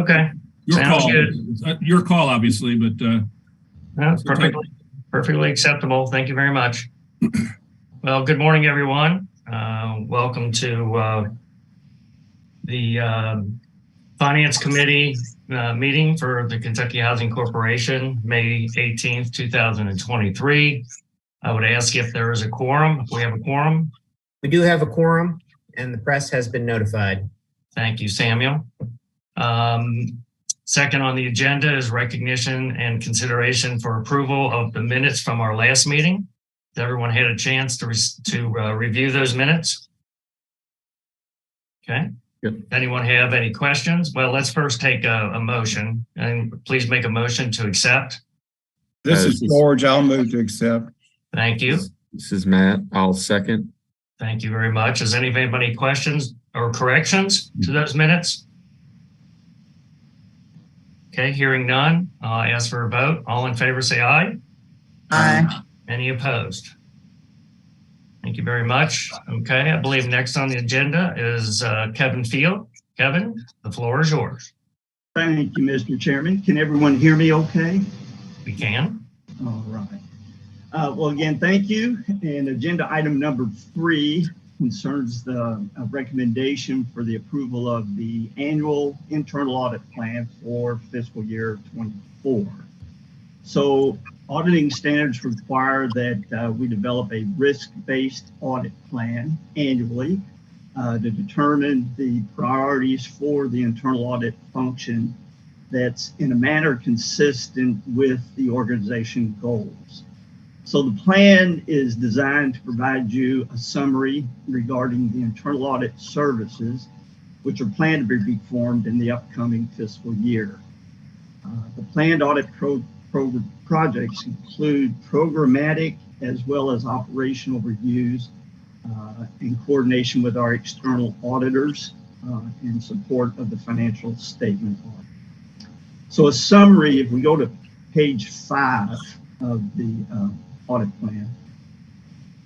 Okay. Your Sounds call. good. Your call, obviously, but That's perfectly acceptable. Thank you very much. Well, good morning, everyone. Welcome to the Finance Committee meeting for the Kentucky Housing Corporation, May 18th, 2023. I would ask if there is a quorum. We have a quorum. We do have a quorum, and the press has been notified. Thank you, Samuel. Second on the agenda is recognition and consideration for approval of the minutes from our last meeting. Has everyone had a chance to review those minutes? Okay. Good. Anyone have any questions? Well, let's first take a motion, and please make a motion to accept. This is George. I'll move to accept. Thank you. This is Matt. I'll second. Thank you very much. Does anybody have any questions or corrections to those minutes? Okay, hearing none, I'll ask for a vote. All in favor, say aye. Aye. Any opposed? Thank you very much. Okay, I believe next on the agenda is Kevin Field. Kevin, the floor is yours. Thank you, Mr. Chairman. Can everyone hear me okay? We can. All right. Well, again, thank you. And agenda item number 3 concerns the recommendation for the approval of the annual internal audit plan for fiscal year 24. So auditing standards require that we develop a risk-based audit plan annually to determine the priorities for the internal audit function that's in a manner consistent with the organization goals. So the plan is designed to provide you a summary regarding the internal audit services, which are planned to be performed in the upcoming fiscal year. The planned audit projects include programmatic as well as operational reviews in coordination with our external auditors in support of the financial statement audit. So a summary, if we go to page 5 of the audit plan,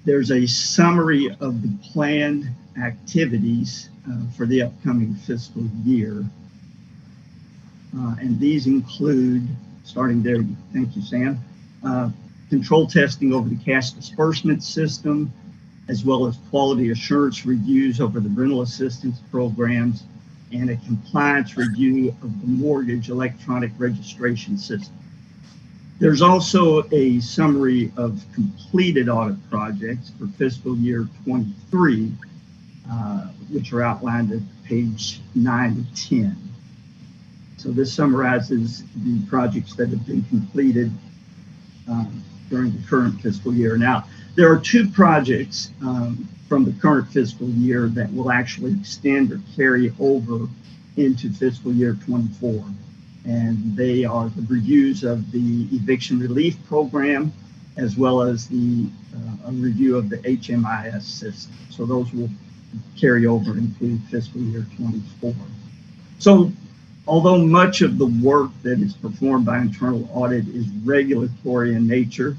there's a summary of the planned activities for the upcoming fiscal year. And these include, starting there, thank you, Sam, control testing over the cash disbursement system, as well as quality assurance reviews over the rental assistance programs, and a compliance review of the mortgage electronic registration system. There's also a summary of completed audit projects for fiscal year 23, which are outlined at page 9 to 10. So this summarizes the projects that have been completed during the current fiscal year. Now, there are 2 projects from the current fiscal year that will actually extend or carry over into fiscal year 24. And they are the reviews of the eviction relief program, as well as the a review of the HMIS system. So those will carry over into fiscal year 24. So although much of the work that is performed by internal audit is regulatory in nature,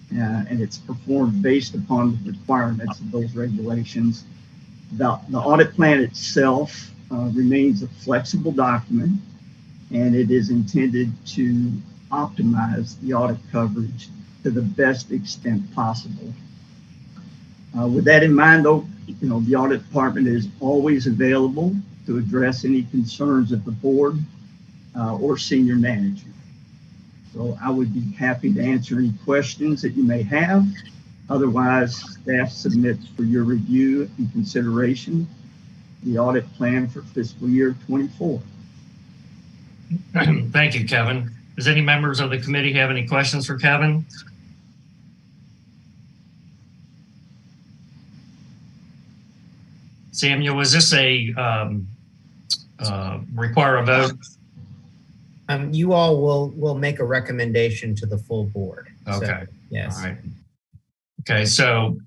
and it's performed based upon the requirements of those regulations, the audit plan itself remains a flexible document, and it is intended to optimize the audit coverage to the best extent possible. With that in mind, though, the audit department is always available to address any concerns of the board or senior management. So I would be happy to answer any questions that you may have. Otherwise, staff submits for your review and consideration the audit plan for fiscal year 24. Thank you, Kevin. Does any members of the committee have any questions for Kevin? Samuel, was this a require a vote? You all will make a recommendation to the full board. Okay. So, yes. All right. Okay. So,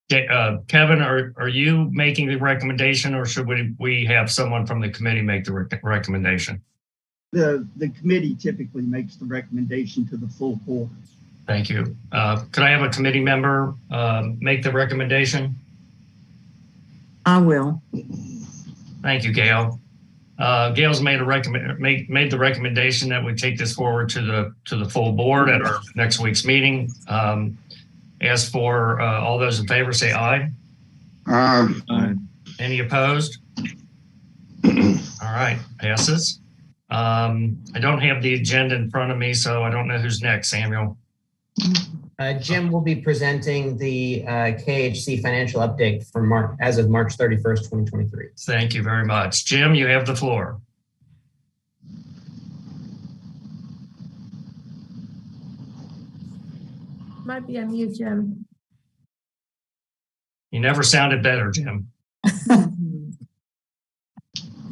Kevin, are you making the recommendation, or should we have someone from the committee make the recommendation? The committee typically makes the recommendation to the full board. Thank you. Could I have a committee member make the recommendation? I will. Thank you, Gail. Gail's made the recommendation that we take this forward to the full board at our next week's meeting. As for all those in favor, say aye. Aye. Any opposed? All right, passes. I don't have the agenda in front of me, so I don't know who's next. Samuel. Jim will be presenting the KHC financial update for as of March 31st, 2023. Thank you very much. Jim, you have the floor. Might be on mute, Jim. You never sounded better, Jim.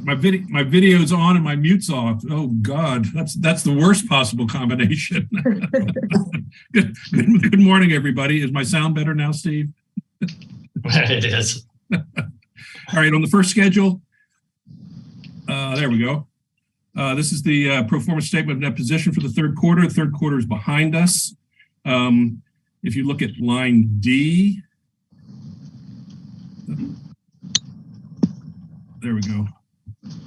My video's on and my mute's off. Oh God, that's the worst possible combination. Good morning, everybody. Is my sound better now, Steve? It is. All right, on the first schedule, there we go. This is the pro forma statement of net position for the third quarter. The third quarter is behind us. If you look at line D, there we go.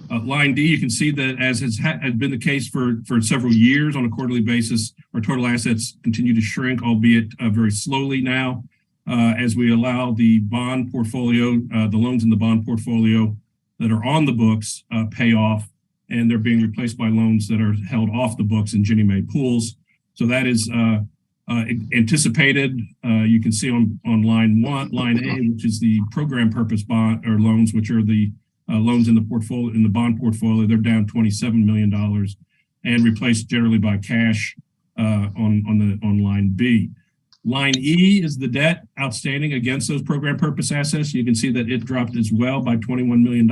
Line D, you can see that as has been the case for several years on a quarterly basis, our total assets continue to shrink, albeit very slowly now, as we allow the bond portfolio, the loans in the bond portfolio that are on the books pay off, and they're being replaced by loans that are held off the books in Ginnie Mae pools. So that is anticipated. You can see on line A, which is the program purpose bond or loans, which are the loans in the portfolio, in the bond portfolio. They're down $27 million and replaced generally by cash on line B. Line E is the debt outstanding against those program purpose assets. You can see that it dropped as well by $21 million.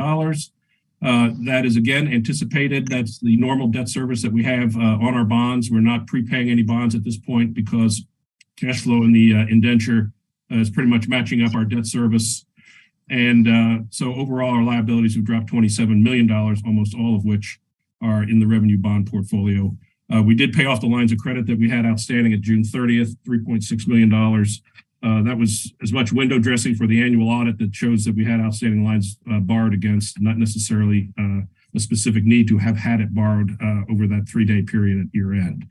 That is again anticipated. That's the normal debt service that we have on our bonds. We're not prepaying any bonds at this point because cash flow in the indenture is pretty much matching up our debt service. And so overall, our liabilities have dropped $27 million, almost all of which are in the revenue bond portfolio. We did pay off the lines of credit that we had outstanding at June 30th, $3.6 million. That was as much window dressing for the annual audit that shows that we had outstanding lines borrowed against, not necessarily a specific need to have had it borrowed over that 3-day period at year end.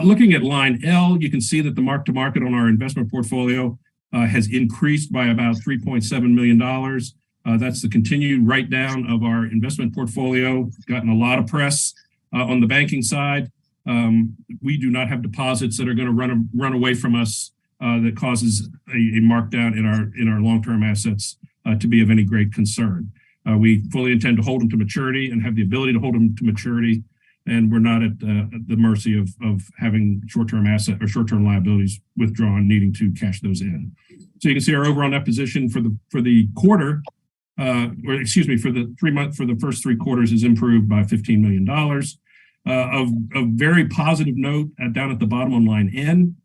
Looking at line L, you can see that the mark to market on our investment portfolio has increased by about $3.7 million. That's the continued write down of our investment portfolio, gotten a lot of press on the banking side. We do not have deposits that are going to run away from us that causes a markdown in our long-term assets to be of any great concern. We fully intend to hold them to maturity and have the ability to hold them to maturity, and we're not at the mercy of having short-term asset or short-term liabilities withdrawn, needing to cash those in. So you can see our overall net position for the quarter, or excuse me, for the first 3 quarters is improved by $15 million. Of very positive note, down at the bottom on line N,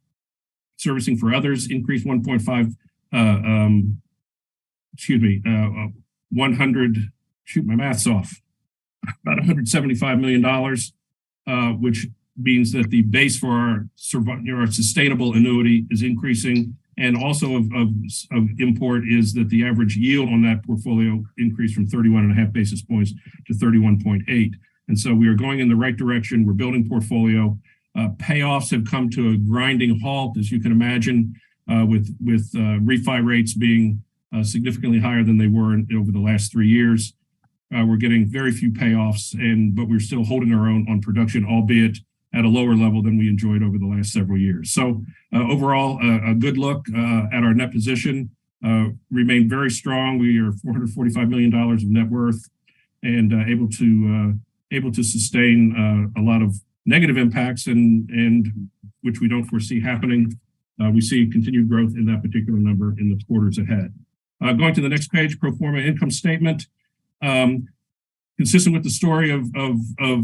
servicing for others increased 100, shoot, my math's off, about $175 million, which means that the base for our sustainable annuity is increasing. And also of import is that the average yield on that portfolio increased from 31.5 basis points to 31.8. And so we are going in the right direction. We're building portfolio. Payoffs have come to a grinding halt, as you can imagine, with refi rates being significantly higher than they were over the last 3 years. We're getting very few payoffs, but we're still holding our own on production, albeit at a lower level than we enjoyed over the last several years. So overall, a good look at our net position. Remain very strong. We are $445 million of net worth, and able to sustain a lot of negative impacts, and which we don't foresee happening. We see continued growth in that particular number in the quarters ahead. Going to the next page, pro forma income statement. Consistent with the story of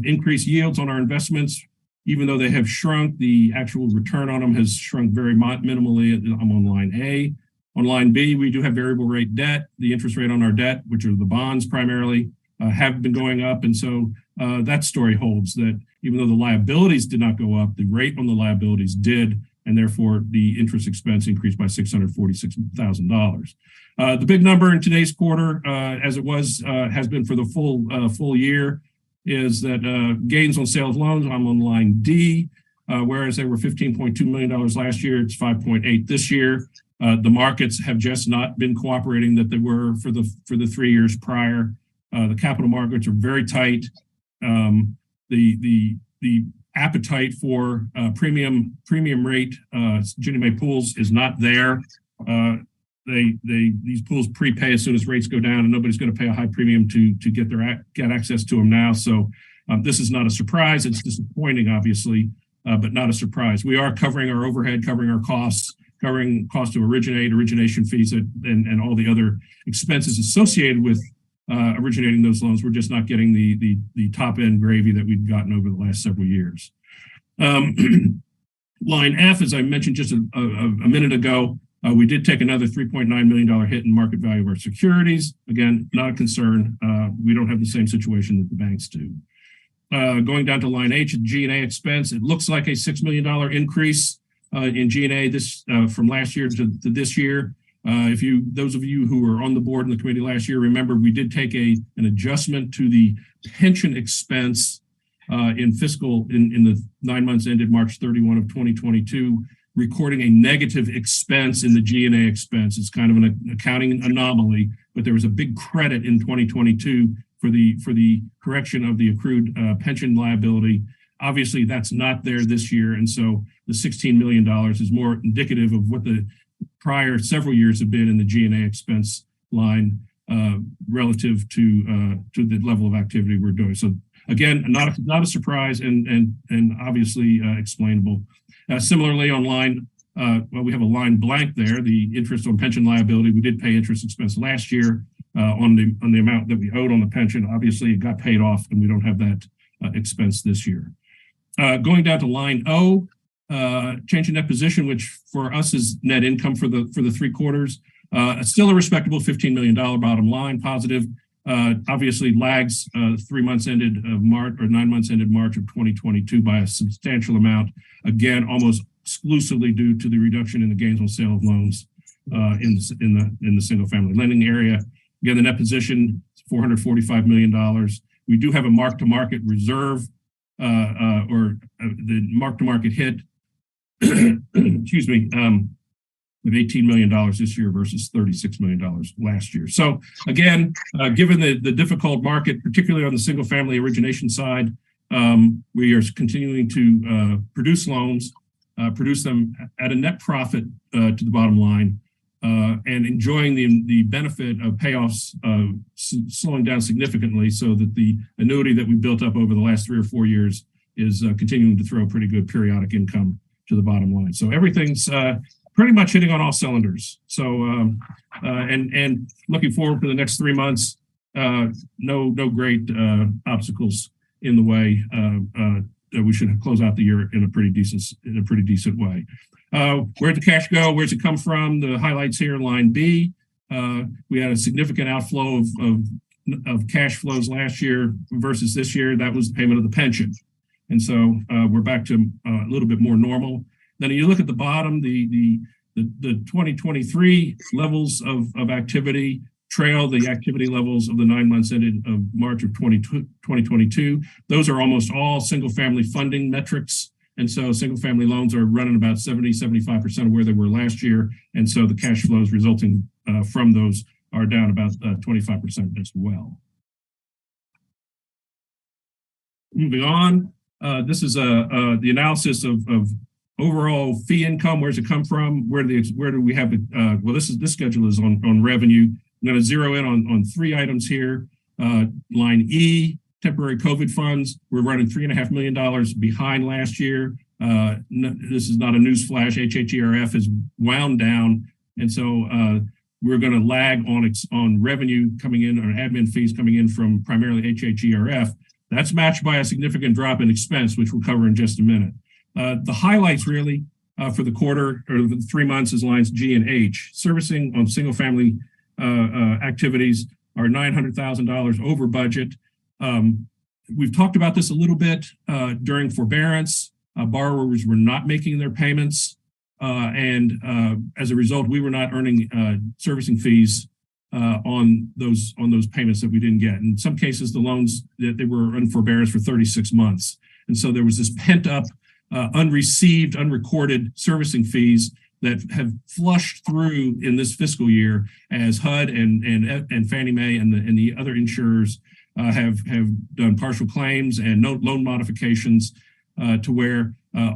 increased yields on our investments, even though they have shrunk, the actual return on them has shrunk very minimally. I'm on line A. On line B, we do have variable rate debt. The interest rate on our debt, which are the bonds primarily, have been going up. And so that story holds, that even though the liabilities did not go up, the rate on the liabilities did. and therefore the interest expense increased by $646,000. The big number in today's quarter, as it was, has been for the full year, is that gains on sale of loans. I'm on line D, whereas they were $15.2 million last year, it's 5.8 this year. The markets have just not been cooperating that they were for the 3 years prior. The capital markets are very tight. The appetite for premium rate Ginnie Mae pools is not there. These pools prepay as soon as rates go down, and nobody's going to pay a high premium to get access to them now. So this is not a surprise. It's disappointing, obviously, but not a surprise. We are covering our overhead, covering our costs, covering cost to originate, origination fees, and all the other expenses associated with originating those loans. We're just not getting the top end gravy that we've gotten over the last several years. Line F, as I mentioned just a minute ago, we did take another $3.9 million hit in market value of our securities. Again, not a concern. We don't have the same situation that the banks do. Going down to line H, G&A expense, it looks like a $6 million increase in G&A from last year to this year. Those of you who were on the board in the committee last year, remember we did take an adjustment to the pension expense in the 9 months ended March 31 of 2022, recording a negative expense in the G&A expense. It's kind of an accounting anomaly, but there was a big credit in 2022 for the correction of the accrued pension liability. Obviously, that's not there this year, and so the $16 million is more indicative of what the prior several years have been in the G&A expense line relative to the level of activity we're doing. So again, not a surprise and obviously explainable. Similarly, on line, we have a line blank there, the interest on pension liability. We did pay interest expense last year on the amount that we owed on the pension. Obviously, it got paid off, and we don't have that expense this year. Going down to line O, change in net position, which for us is net income for the 3 quarters. Still a respectable $15 million bottom line, positive. Obviously lags 3 months ended of March or 9 months ended March of 2022 by a substantial amount. Again, almost exclusively due to the reduction in the gains on sale of loans in the single family lending area. Again, the net position $445 million. We do have a mark-to-market reserve or the mark-to-market hit. Excuse me. With $18 million this year versus $36 million last year. So again, given the difficult market, particularly on the single family origination side, we are continuing to produce loans, produce them at a net profit to the bottom line, and enjoying the benefit of payoffs slowing down significantly so that the annuity that we built up over the last 3 or 4 years is continuing to throw pretty good periodic income to the bottom line. So everything's pretty much hitting on all cylinders. So, and looking forward for the next 3 months, no great obstacles in the way that we should close out the year in a pretty decent way. Where'd the cash go? Where's it come from? The highlights here, line B. We had a significant outflow of cash flows last year versus this year. That was the payment of the pension. And so we're back to a little bit more normal. Then you look at the bottom, the 2023 levels of activity trail the activity levels of the 9 months ended of March of 2022. Those are almost all single family funding metrics. And so single family loans are running about 75% of where they were last year. And so the cash flows resulting from those are down about 25% as well. Moving on, this is the analysis of overall fee income. Where's it come from? Where do we have it? Well, this schedule is on revenue. I'm going to zero in on 3 items here. Line E, temporary COVID funds. We're running $3.5 million behind last year. This is not a news flash. HHERF has wound down, and so we're going to lag on revenue coming in, or admin fees coming in from primarily HHERF. That's matched by a significant drop in expense, which we'll cover in just a minute. The highlights really for the quarter or the 3 months is lines G and H. Servicing on single family activities are $900,000 over budget. We've talked about this a little bit during forbearance. Borrowers were not making their payments. and as a result, we were not earning servicing fees on those payments that we didn't get. In some cases, the loans that they were in forbearance for 36 months, and so there was this pent up, unreceived, unrecorded servicing fees that have flushed through in this fiscal year as HUD and Fannie Mae and the other insurers have done partial claims and loan modifications to where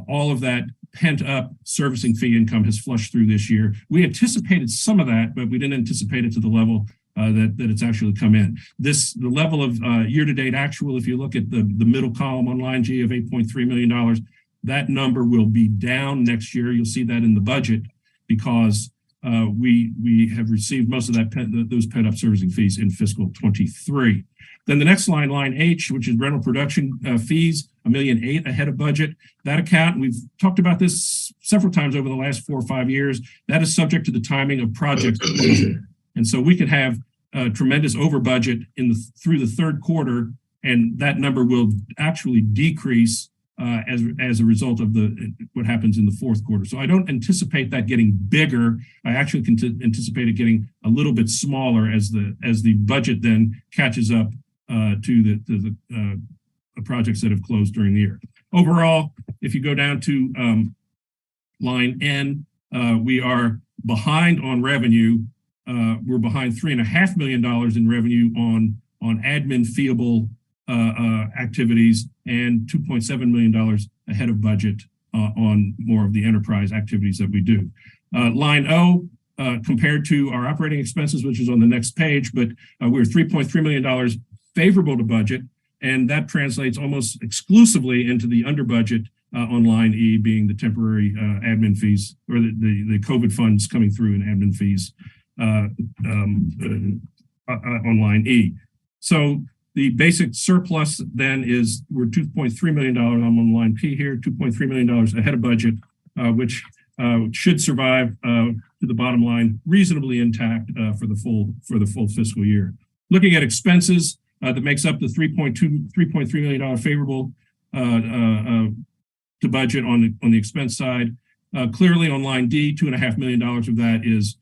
all of that pent up servicing fee income has flushed through this year. We anticipated some of that, but we didn't anticipate it to the level that it's actually come in. The level of year-to-date actual, if you look at the middle column on line G of $8.3 million, that number will be down next year. You'll see that in the budget because we have received most of those pent-up servicing fees in fiscal 23. Then the next line, line H, which is rental production fees, $1.8 million ahead of budget. That account, we've talked about this several times over the last 4 or 5 years, that is subject to the timing of projects. And so we could have tremendous over budget through the third quarter, and that number will actually decrease as a result of what happens in the fourth quarter. So I don't anticipate that getting bigger. I actually anticipate it getting a little bit smaller as the budget then catches up to the projects that have closed during the year. Overall, if you go down to line N, we are behind on revenue. We're behind $3.5 million in revenue on admin feeable activities and $2.7 million ahead of budget on more of the enterprise activities that we do. Line O, compared to our operating expenses, which is on the next page, but we're $3.3 million favorable to budget, and that translates almost exclusively into the under budget on line E, being the temporary admin fees or the COVID funds coming through in admin fees on line E. So the basic surplus then is we're $2.3 million. I'm on line P here, $2.3 million ahead of budget, which should survive to the bottom line reasonably intact for the full fiscal year. Looking at expenses, that makes up the $3.3 million favorable to budget on the expense side. Clearly on line D, $2.5 million of that is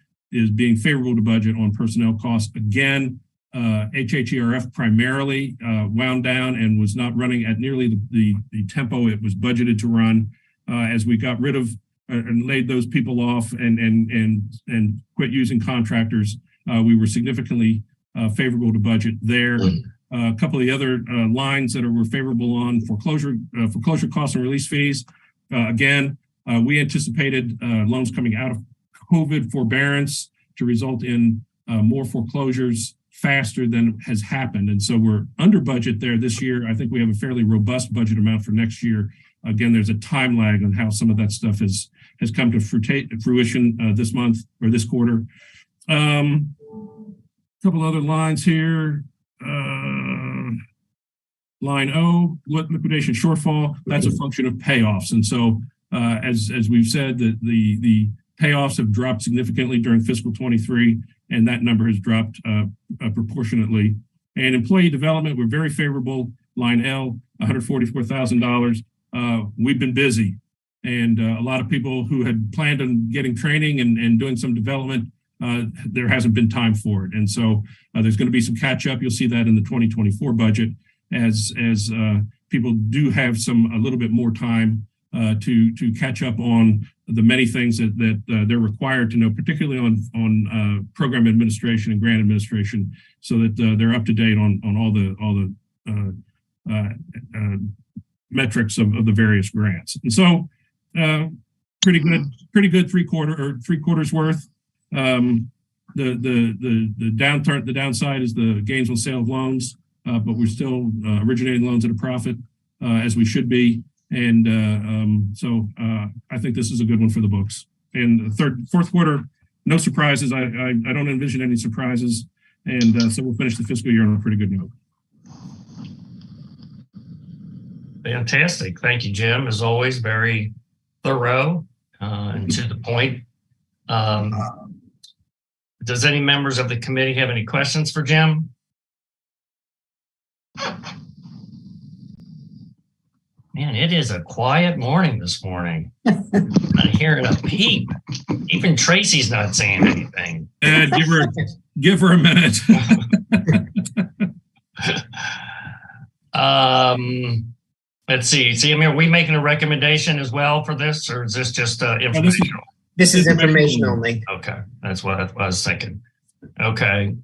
being favorable to budget on personnel costs. Again, HHERF primarily wound down and was not running at nearly the tempo it was budgeted to run. As we got rid of and laid those people off and quit using contractors, we were significantly favorable to budget there. A couple of the other lines that were favorable on foreclosure costs and release fees. Again, we anticipated loans coming out of COVID forbearance to result in more foreclosures faster than has happened. And so we're under budget there this year. I think we have a fairly robust budget amount for next year. Again, there's a time lag on how some of that stuff has come to fruition this month or this quarter. A couple other lines here. Line O, liquidation shortfall, that's a function of payoffs. And so as we've said, the payoffs have dropped significantly during fiscal 23, and that number has dropped proportionately. And employee development, we're very favorable. Line L, $144,000. We've been busy, and a lot of people who had planned on getting training and doing some development, there hasn't been time for it. And so there's going to be some catch up. You'll see that in the 2024 budget as people do have a little bit more time to catch up on the many things that they're required to know, particularly on program administration and grant administration, so that they're up to date on all the metrics of the various grants. And so pretty good three quarters worth. The downside is the gains on sale of loans, but we're still originating loans at a profit as we should be. And so I think this is a good one for the books. And fourth quarter, no surprises. I don't envision any surprises. And so we'll finish the fiscal year on a pretty good note. Fantastic. Thank you, Jim. As always, very thorough and to the point. Does any members of the committee have any questions for Jim? Man, it is a quiet morning this morning. I'm not hearing a peep. Even Tracy's not saying anything. Ed, give her a minute. Let's see. Sammy, are we making a recommendation as well for this, or is this just informational? This is information only. Okay, that's what I was thinking. Okay.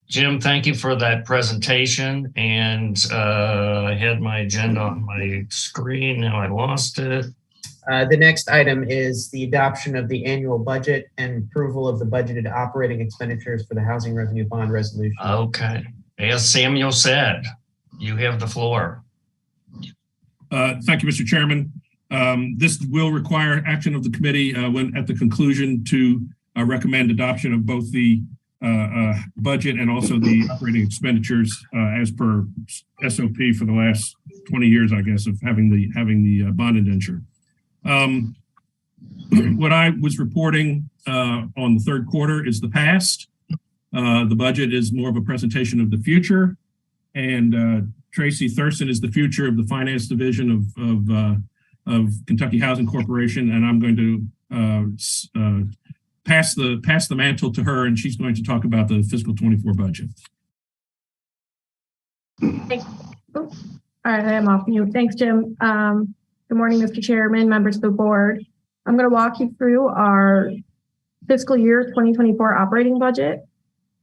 Jim, thank you for that presentation. And I had my agenda on my screen. Now I lost it. The next item is the adoption of the annual budget and approval of the budgeted operating expenditures for the housing revenue bond resolution. Okay. As Samuel said, you have the floor. Thank you, Mr. Chairman. This will require action of the committee when at the conclusion to recommend adoption of both the budget and also the operating expenditures as per SOP for the last 20 years, I guess, of having the bond indenture. What I was reporting on the third quarter is the past. The budget is more of a presentation of the future, and Tracy Thurston is the future of the finance division of Kentucky Housing Corporation, and I'm going to pass the mantle to her, and she's going to talk about the fiscal 24 budget. Thanks. All right, I am off mute. Thanks, Jim. Good morning, Mr. Chairman, members of the board. I'm going to walk you through our fiscal year 2024 operating budget.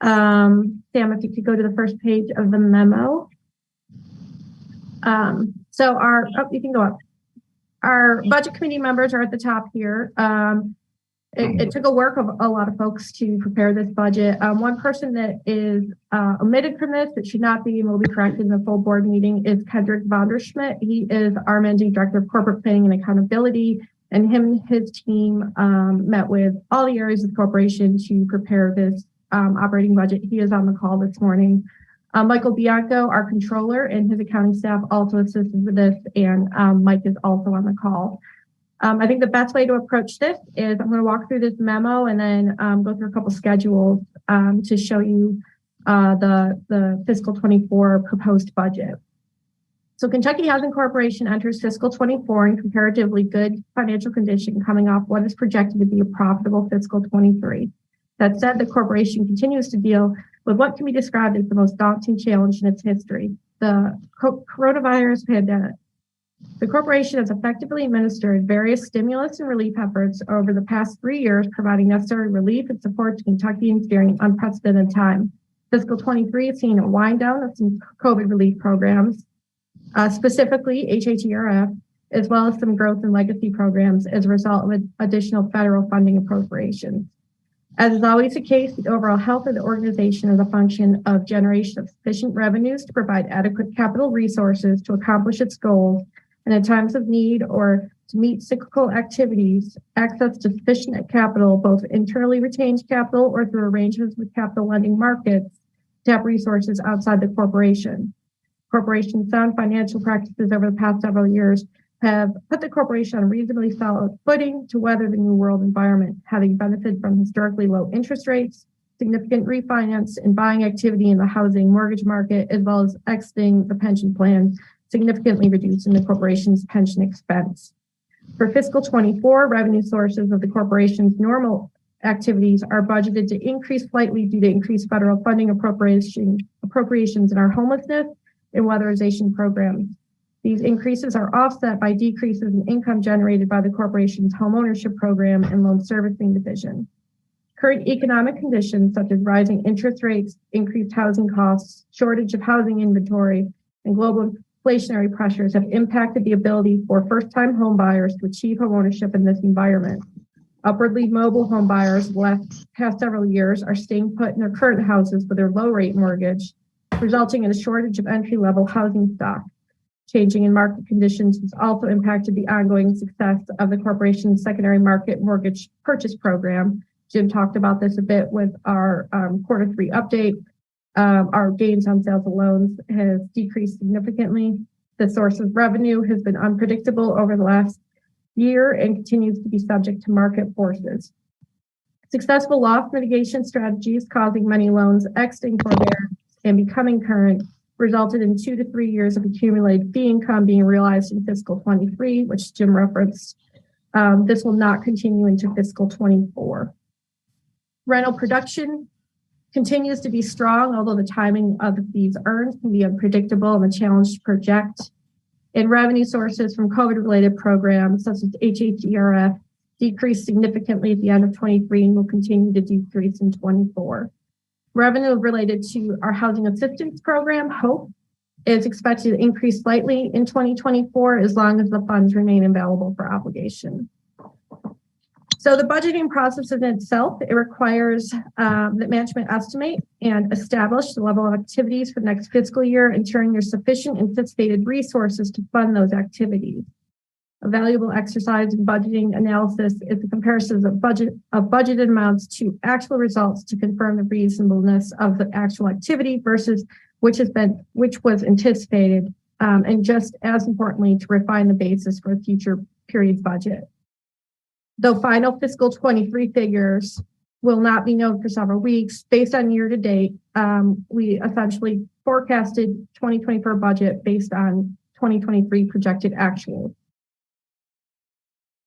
Sam, if you could go to the first page of the memo. You can go up. Our budget committee members are at the top here. It took a work of a lot of folks to prepare this budget. One person that is omitted from this that should not be and will be corrected in the full board meeting is Kendrick Vonderschmidt. He is our managing director of corporate planning and accountability, and him and his team met with all the areas of the corporation to prepare this operating budget. He is on the call this morning. Michael Bianco, our controller, and his accounting staff also assisted with this, and Mike is also on the call. I think the best way to approach this is I'm going to walk through this memo and then go through a couple schedules to show you the fiscal 24 proposed budget. So Kentucky Housing Corporation enters fiscal 24 in comparatively good financial condition, coming off what is projected to be a profitable fiscal 23. That said, the corporation continues to deal with what can be described as the most daunting challenge in its history, the coronavirus pandemic. The corporation has effectively administered various stimulus and relief efforts over the past 3 years, providing necessary relief and support to Kentuckians during an unprecedented time. Fiscal 23 has seen a wind down of some COVID relief programs, specifically HHERF, as well as some growth in legacy programs as a result of additional federal funding appropriations. As is always the case, the overall health of the organization is a function of generation of sufficient revenues to provide adequate capital resources to accomplish its goals, and in times of need or to meet cyclical activities, access to sufficient capital, both internally retained capital or through arrangements with capital lending markets, to have resources outside the corporation. Corporation's sound financial practices over the past several years have put the corporation on a reasonably solid footing to weather the new world environment, having benefited from historically low interest rates, significant refinance and buying activity in the housing mortgage market, as well as exiting the pension plan, significantly reducing the corporation's pension expense. For fiscal 24, revenue sources of the corporation's normal activities are budgeted to increase slightly due to increased federal funding appropriations in our homelessness and weatherization programs. These increases are offset by decreases in income generated by the corporation's homeownership program and loan servicing division. Current economic conditions, such as rising interest rates, increased housing costs, shortage of housing inventory, and global inflationary pressures have impacted the ability for first-time home buyers to achieve homeownership in this environment. Upwardly mobile home buyers of the past several years are staying put in their current houses with their low-rate mortgage, resulting in a shortage of entry-level housing stock. Changing in market conditions has also impacted the ongoing success of the corporation's secondary market mortgage purchase program. Jim talked about this a bit with our quarter 3 update. Our gains on sales of loans has decreased significantly. The source of revenue has been unpredictable over the last year and continues to be subject to market forces. Successful loss mitigation strategies causing many loans exiting forbearance and becoming current resulted in 2 to 3 years of accumulated fee income being realized in fiscal 23, which Jim referenced. This will not continue into fiscal 24. Rental production continues to be strong, although the timing of the fees earned can be unpredictable and a challenge to project. And revenue sources from COVID-related programs such as HHERF decreased significantly at the end of 23 and will continue to decrease in 24. Revenue related to our housing assistance program, HOPE, is expected to increase slightly in 2024 as long as the funds remain available for obligation. So the budgeting process in itself, it requires that management estimate and establish the level of activities for the next fiscal year, ensuring there's sufficient anticipated resources to fund those activities. A valuable exercise in budgeting analysis is the comparisons of budgeted amounts to actual results to confirm the reasonableness of the actual activity versus which was anticipated, and just as importantly, to refine the basis for a future period's budget. Though final fiscal 23 figures will not be known for several weeks, based on year to date, we essentially forecasted 2024 budget based on 2023 projected actuals.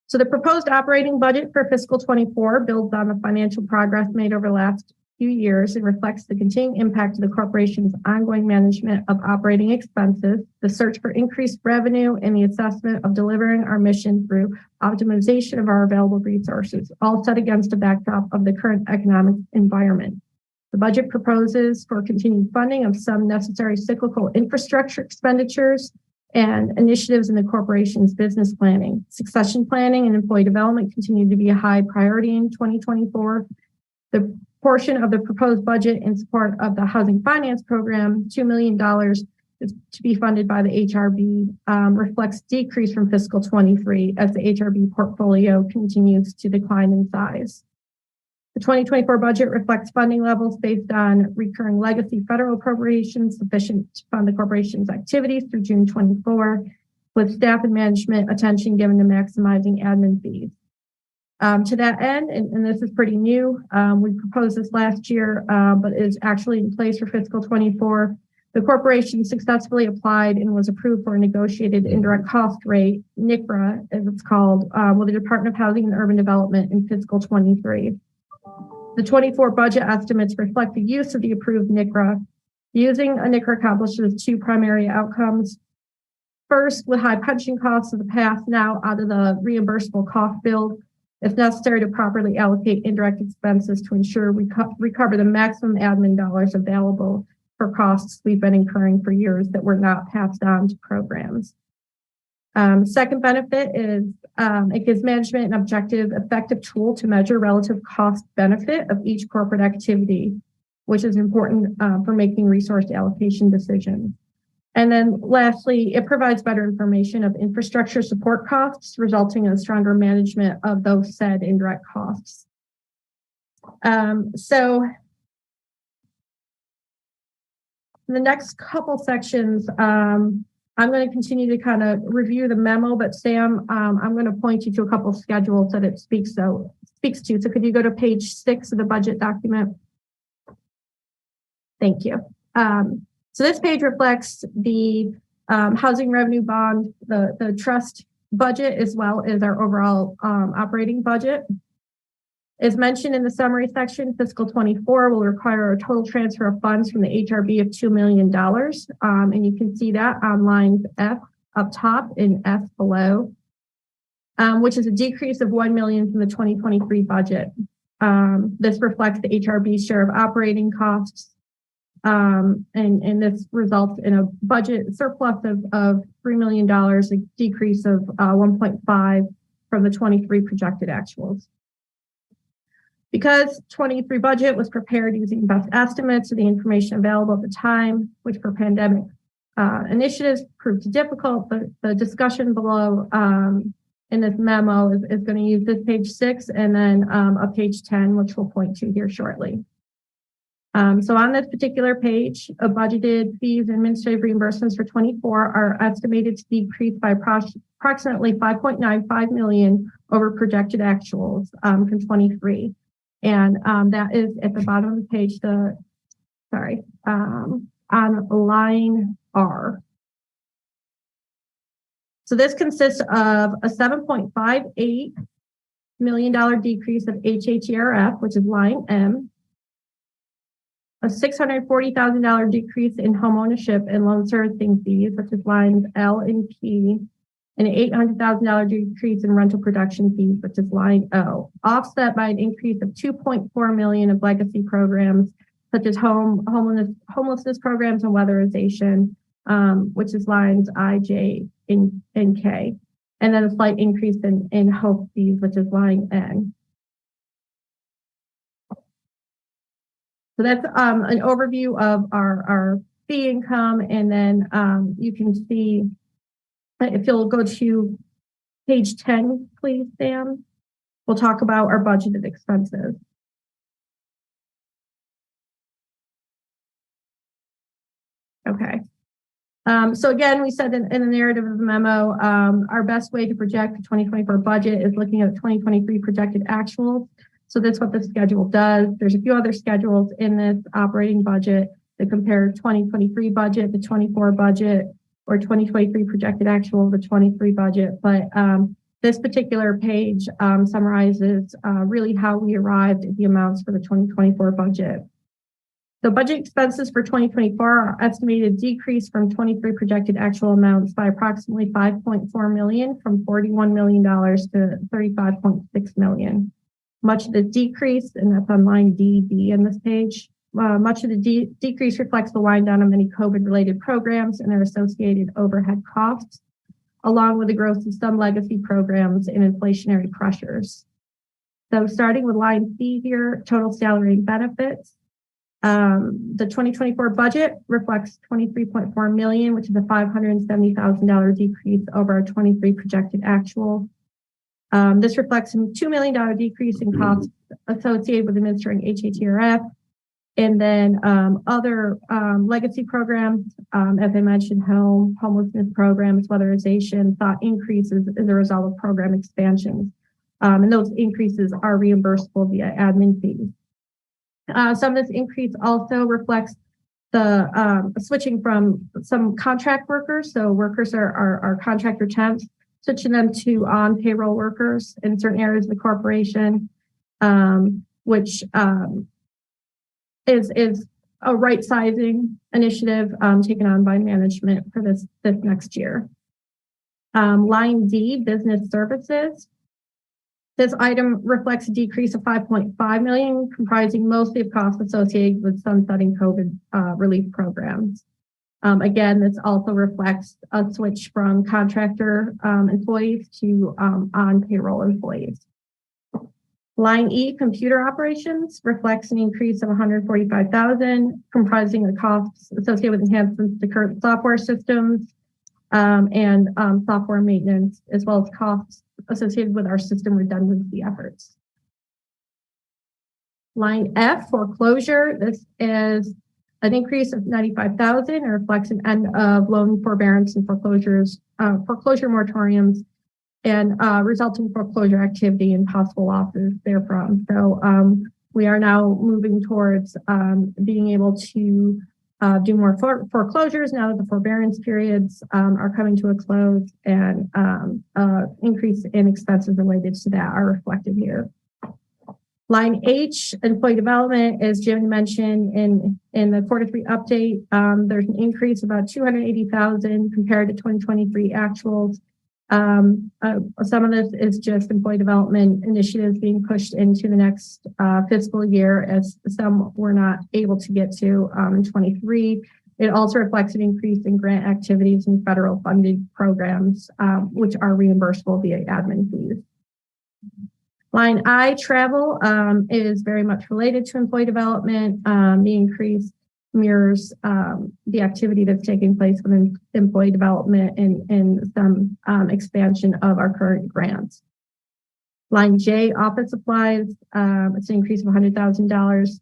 So the proposed operating budget for fiscal 24 builds on the financial progress made over the last few years and reflects the continuing impact of the corporation's ongoing management of operating expenses, the search for increased revenue, and the assessment of delivering our mission through optimization of our available resources, all set against a backdrop of the current economic environment. The budget proposes for continued funding of some necessary cyclical infrastructure expenditures and initiatives in the corporation's business planning. Succession planning and employee development continue to be a high priority in 2024. The portion of the proposed budget in support of the housing finance program, $2 million, is to be funded by the HRB, reflects decrease from fiscal 23 as the HRB portfolio continues to decline in size. The 2024 budget reflects funding levels based on recurring legacy federal appropriations sufficient to fund the corporation's activities through June 24, with staff and management attention given to maximizing admin fees. To that end, and this is pretty new, we proposed this last year, but is actually in place for fiscal 24. The corporation successfully applied and was approved for a negotiated indirect cost rate, NICRA, as it's called, with the Department of Housing and Urban Development in fiscal 23. The 24 budget estimates reflect the use of the approved NICRA. Using a NICRA accomplishes two primary outcomes. First, with high pension costs of the past now out of the reimbursable cost build, it's necessary to properly allocate indirect expenses to ensure we recover the maximum admin dollars available for costs we've been incurring for years that were not passed on to programs. Second benefit is it gives management an objective, effective tool to measure relative cost benefit of each corporate activity, which is important for making resource allocation decisions. And then lastly, it provides better information of infrastructure support costs, resulting in a stronger management of those said indirect costs. So the next couple sections, I'm going to continue to kind of review the memo, but Sam, I'm going to point you to a couple schedules that it speaks to. So could you go to page 6 of the budget document? Thank you. So this page reflects the housing revenue bond, the trust budget, as well as our overall operating budget. As mentioned in the summary section, fiscal 24 will require a total transfer of funds from the HRB of $2 million. And you can see that on lines F up top and F below, which is a decrease of $1 million from the 2023 budget. This reflects the HRB's share of operating costs. And this results in a budget surplus of $3 million, a decrease of 1.5 from the 23 projected actuals. Because 23 budget was prepared using best estimates of the information available at the time, which for pandemic initiatives proved difficult, the discussion below in this memo is going to use this page 6 and then a page 10, which we'll point to here shortly. So on this particular page, budgeted fees and administrative reimbursements for 24 are estimated to decrease by approximately $5.95 million over projected actuals from 23. And that is at the bottom of the page, on line R. So this consists of a $7.58 million decrease of HHERF, which is line M, a $640,000 decrease in homeownership and loan servicing fees, which is lines L and P, and an $800,000 decrease in rental production fees, which is line O, offset by an increase of $2.4 million of legacy programs, such as homelessness programs and weatherization, which is lines I, J, and K, and then a slight increase in HOPE fees, which is line N. So that's an overview of our fee income, and then you can see, if you'll go to page 10, please, Sam, we'll talk about our budgeted expenses. Okay. So again, we said in the narrative of the memo, our best way to project the 2024 budget is looking at 2023 projected actuals. So that's what the schedule does. There's a few other schedules in this operating budget that compare 2023 budget, the 24 budget, or 2023 projected actual, the 23 budget. But this particular page summarizes really how we arrived at the amounts for the 2024 budget. The budget expenses for 2024 are estimated decrease from 23 projected actual amounts by approximately $5.4 million, from $41 million to $35.6 million. Much of the decrease, and that's on line D in this page, much of the decrease reflects the wind down of many COVID-related programs and their associated overhead costs, along with the growth of some legacy programs and inflationary pressures. So starting with line C here, total salary and benefits. The 2024 budget reflects $23.4 million, which is a $570,000 decrease over our 23 projected actual. This reflects a $2 million decrease in costs associated with administering HHERF, and then other legacy programs, as I mentioned, homelessness programs, weatherization, saw increases as a result of program expansions. And those increases are reimbursable via admin fees. Some of this increase also reflects the switching from some contract workers. So workers are contractor temps, switching them to on payroll workers in certain areas of the corporation, which is a right sizing initiative taken on by management for this next year. Line D, business services. This item reflects a decrease of $5.5 million, comprising mostly of costs associated with sunsetting COVID relief programs. Again, this also reflects a switch from contractor employees to on payroll employees. Line E, computer operations, reflects an increase of $145,000, comprising the costs associated with enhancements to current software systems and software maintenance, as well as costs associated with our system redundancy efforts. Line F, foreclosure. This is an increase of $95,000 and reflects an end of loan forbearance and foreclosure moratoriums and resulting foreclosure activity and possible losses therefrom. So we are now moving towards being able to do more foreclosures now that the forbearance periods are coming to a close, and increase in expenses related to that are reflected here. Line H, employee development, as Jim mentioned in the Q3 update, there's an increase of about $280,000 compared to 2023 actuals. Some of this is just employee development initiatives being pushed into the next fiscal year, as some were not able to get to in 23. It also reflects an increase in grant activities and federal funded programs, which are reimbursable via admin fees. Line I, travel, is very much related to employee development. The increase mirrors the activity that's taking place within employee development and some expansion of our current grants. Line J, office supplies, it's an increase of $100,000.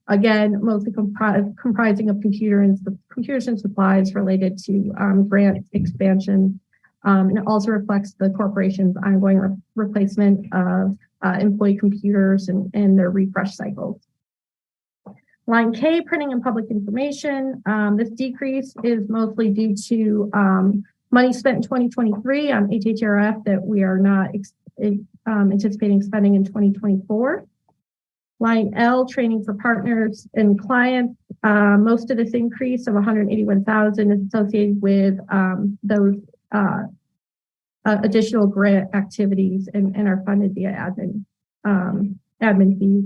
Again, mostly comprising of computers and supplies related to grant expansion. And it also reflects the corporation's ongoing replacement of employee computers and their refresh cycles. Line K, printing and public information. This decrease is mostly due to money spent in 2023 on HHRF that we are not anticipating spending in 2024. Line L, training for partners and clients. Most of this increase of $181,000 is associated with those additional grant activities and are funded via admin fees.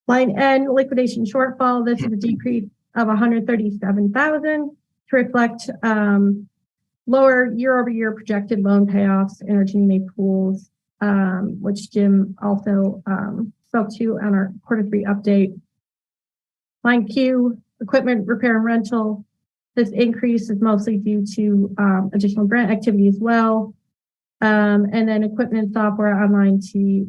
Line N, liquidation shortfall. This is a decrease of $137,000 to reflect lower year-over-year projected loan payoffs in our Ginnie Mae pools, which Jim also spoke to on our Q3 update. Line Q, equipment repair and rental. This increase is mostly due to additional grant activity as well. And then equipment and software on line T.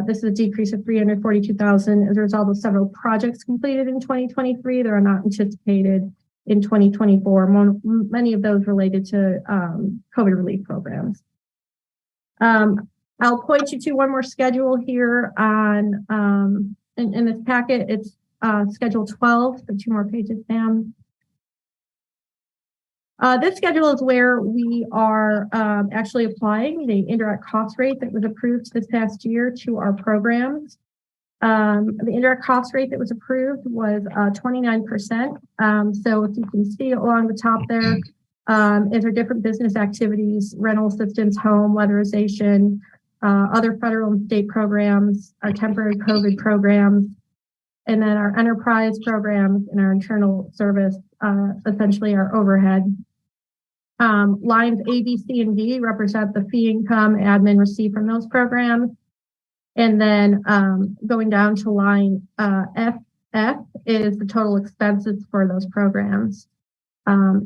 This is a decrease of $342,000 as a result of several projects completed in 2023 that are not anticipated in 2024. Many of those related to COVID relief programs. I'll point you to one more schedule here on in this packet. It's schedule 12, so 2 more pages, Sam. This schedule is where we are actually applying the indirect cost rate that was approved this past year to our programs. The indirect cost rate that was approved was 29%. So if you can see along the top there, is our different business activities, rental assistance, home, weatherization, other federal and state programs, our temporary COVID programs, and then our enterprise programs and our internal service, essentially our overhead. Lines A, B, C, and D represent the fee income admin received from those programs. And then going down to line F is the total expenses for those programs. At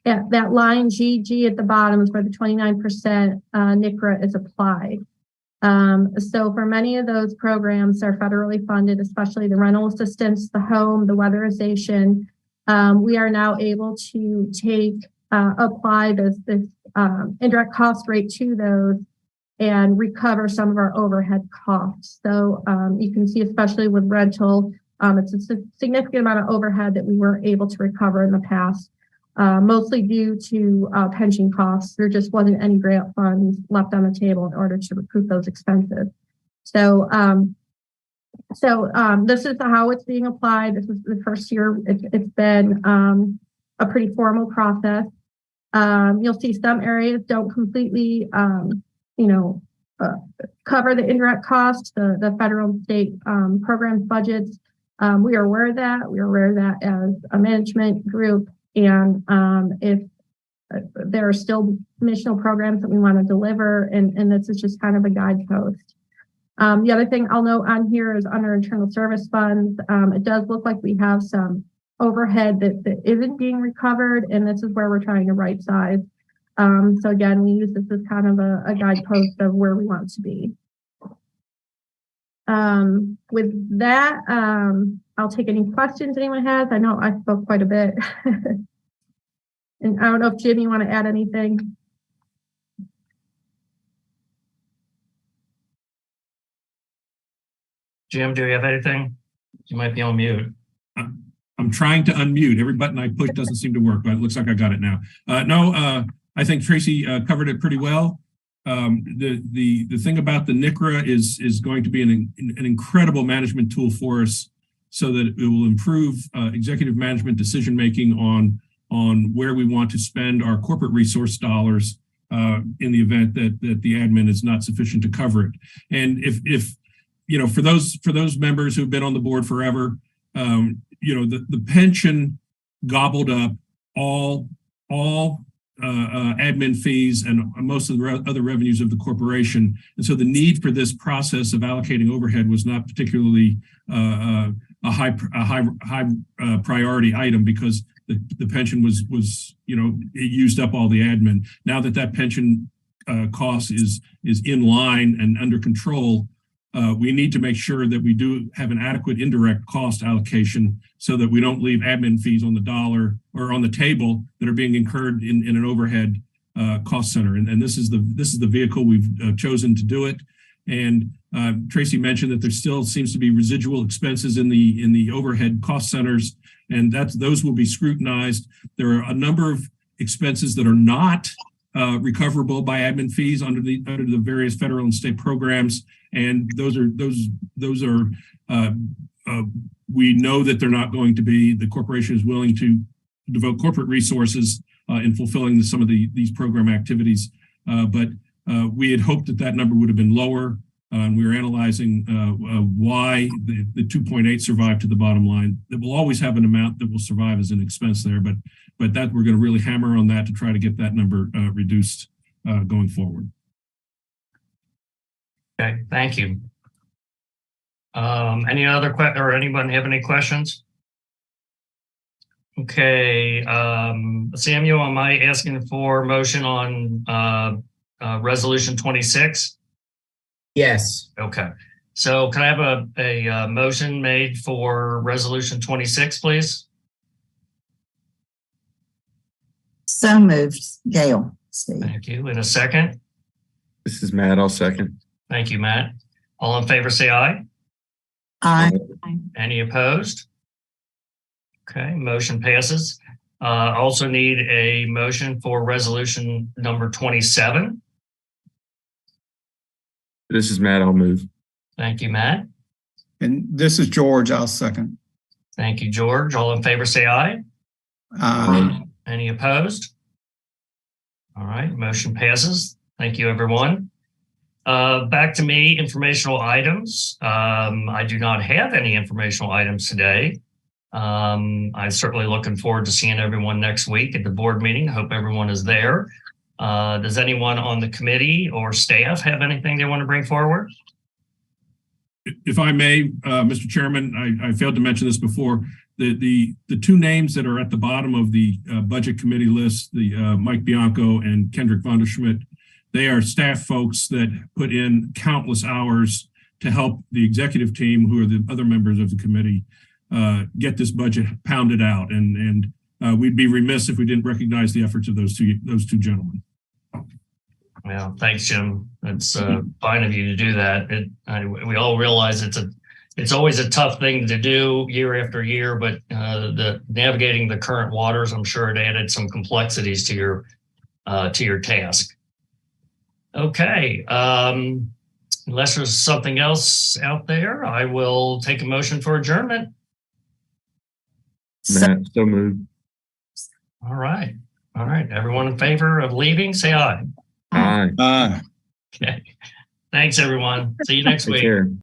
that line G at the bottom is where the 29% NCRA is applied. So for many of those programs, they're federally funded, especially the rental assistance, the home, the weatherization. We are now able to apply this indirect cost rate to those and recover some of our overhead costs. So you can see, especially with rental, it's a significant amount of overhead that we weren't able to recover in the past, mostly due to pension costs. There just wasn't any grant funds left on the table in order to recoup those expenses. So this is how it's being applied. This is the first year. It's been a pretty formal process. You'll see some areas don't completely, cover the indirect costs, the federal and state programs budgets. We are aware of that. We are aware of that as a management group. And if there are still missional programs that we want to deliver, and this is just kind of a guidepost. The other thing I'll note on here is under internal service funds. It does look like we have some overhead that isn't being recovered, and this is where we're trying to right size. So again, we use this as kind of a guidepost of where we want to be. With that, I'll take any questions anyone has. I know I spoke quite a bit. And I don't know if Jim, you want to add anything? Jim, do you have anything? You might be on mute. I'm trying to unmute. Every button I push doesn't seem to work, but it looks like I got it now. I think Tracy covered it pretty well. The thing about the NCRA is going to be an incredible management tool for us, so that it will improve executive management decision making on where we want to spend our corporate resource dollars in the event that the admin is not sufficient to cover it. And if for those members who've been on the board forever, the pension gobbled up all admin fees and most of the other revenues of the corporation. And so the need for this process of allocating overhead was not particularly a high priority item, because the pension was it used up all the admin. Now that pension cost is in line and under control, we need to make sure that we do have an adequate indirect cost allocation, so that we don't leave admin fees on the dollar or on the table that are being incurred in an overhead cost center. And this is the vehicle we've chosen to do it. And Tracy mentioned that there still seems to be residual expenses in the overhead cost centers, and those will be scrutinized. There are a number of expenses that are not recoverable by admin fees under the various federal and state programs, and those are we know that they're not going to be. The corporation is willing to devote corporate resources in fulfilling some of these program activities, but we had hoped that number would have been lower. And we were analyzing why the 2.8 survived to the bottom line. It will always have an amount that will survive as an expense there, but that we're going to really hammer on that to try to get that number reduced going forward. Okay, thank you. Any other or anyone have any questions? Okay, Samuel, am I asking for motion on resolution 26? Yes. Okay, so can I have a motion made for resolution 26, please? So moved, Gail. Steve. Thank you. In a second. This is Matt. I'll second. Thank you, Matt. All in favor, say aye. Aye. Any opposed? Okay, motion passes. Also need a motion for resolution number 27. This is Matt. I'll move. Thank you, Matt. And this is George. I'll second. Thank you, George. All in favor, say aye. Any opposed? All right, motion passes. Thank you, everyone. Back to me, informational items. I do not have any informational items today. I'm certainly looking forward to seeing everyone next week at the board meeting. I hope everyone is there. Does anyone on the committee or staff have anything they want to bring forward? If I may, Mr. Chairman, I failed to mention this before. The two names that are at the bottom of the budget committee list, the Mike Bianco and Kendrick Vonderschmidt, they are staff folks that put in countless hours to help the executive team, who are the other members of the committee, get this budget pounded out. And we'd be remiss if we didn't recognize the efforts of those two gentlemen. Well, thanks, Jim. It's fine of you to do that. We all realize it's always a tough thing to do year after year, but navigating the current waters, I'm sure it added some complexities to your task. Okay, unless there's something else out there, I will take a motion for adjournment. Matt, so moved. All right. Everyone in favor of leaving, say aye. Aye. Okay. Thanks, everyone. See you next Take week. care.